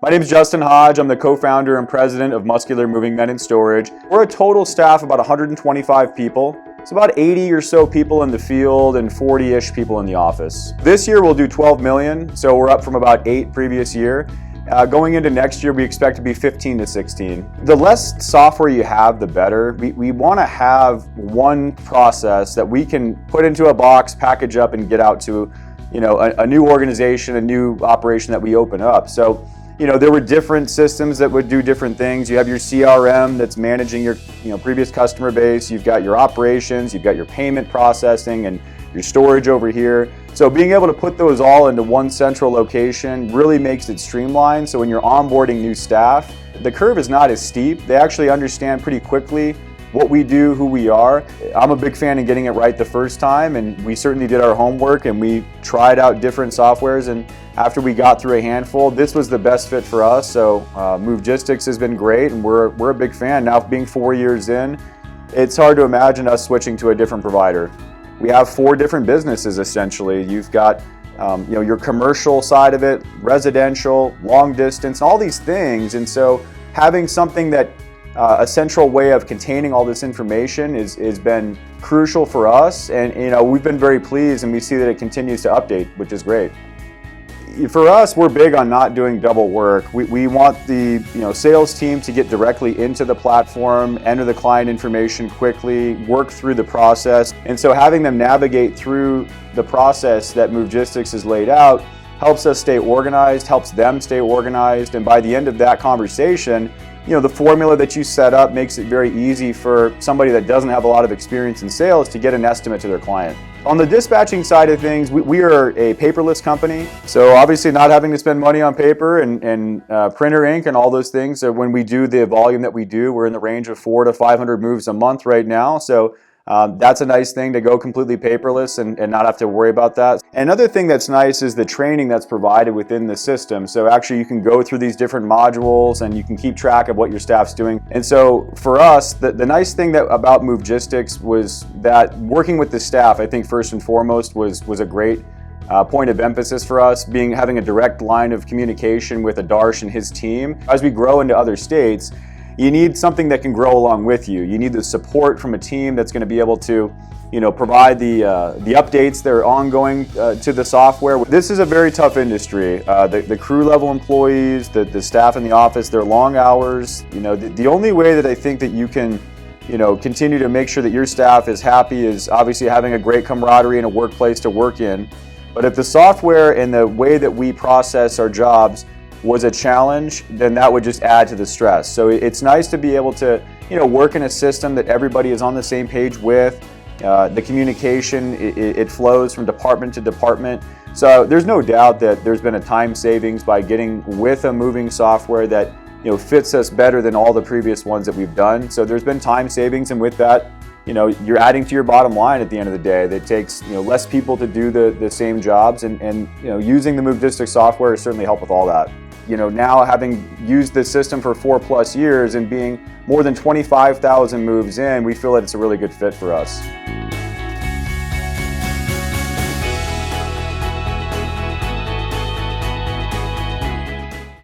My name is Justin Hodge. I'm the co-founder and president of Muscular Moving Men Storage. We're a total staff of about 125 people. It's about 80 or so people in the field and 40-ish people in the office. This year we'll do 12 million, so we're up from about 8 previous year. Going into next year, we expect to be 15 to 16. The less software you have, the better. We want to have one process that we can put into a box, package up, and get out to, a new organization, a new operation that we open up. So, there were different systems that would do different things. You have your CRM that's managing your, previous customer base. You've got your operations. You've got your payment processing and your storage over here. So being able to put those all into one central location really makes it streamlined. So when you're onboarding new staff, the curve is not as steep. They actually understand pretty quickly what we do, who we are. I'm a big fan of getting it right the first time, and we certainly did our homework and we tried out different softwares, and after we got through a handful, this was the best fit for us. So Movegistics has been great, and we're a big fan. Now being 4 years in, it's hard to imagine us switching to a different provider. We have 4 different businesses essentially. You've got your commercial side of it, residential, long distance, all these things. And so having something that a central way of containing all this information has been crucial for us. And we've been very pleased, and we see that it continues to update, which is great. For us, we're big on not doing double work. We want the sales team to get directly into the platform, enter the client information quickly, work through the process. And so having them navigate through the process that Movegistics has laid out helps us stay organized, helps them stay organized. And by the end of that conversation, the formula that you set up makes it very easy for somebody that doesn't have a lot of experience in sales to get an estimate to their client. On the dispatching side of things, we are a paperless company. So obviously not having to spend money on paper and printer ink and all those things. So when we do the volume that we do, we're in the range of 400 to 500 moves a month right now. So that's a nice thing to go completely paperless and not have to worry about that. Another thing that's nice is the training that's provided within the system. So actually you can go through these different modules and you can keep track of what your staff's doing. And so for us, the nice thing about Movegistics was that working with the staff, I think first and foremost was a great point of emphasis for us, having a direct line of communication with Adarsh and his team. As we grow into other states, you need something that can grow along with you. You need the support from a team that's going to be able to, provide the updates that are ongoing to the software. This is a very tough industry. The crew level employees, the staff in the office, their long hours. The only way that I think that you can, continue to make sure that your staff is happy is obviously having a great camaraderie and a workplace to work in. But if the software and the way that we process our jobs was a challenge, then that would just add to the stress. So it's nice to be able to, work in a system that everybody is on the same page with. The communication, it flows from department to department. So there's no doubt that there's been a time savings by getting with a moving software that, fits us better than all the previous ones that we've done. So there's been time savings, and with that, you're adding to your bottom line at the end of the day. That takes, less people to do the same jobs, and using the Movegistics software has certainly helped with all that. Now having used this system for 4+ years and being more than 25,000 moves in, we feel that it's a really good fit for us.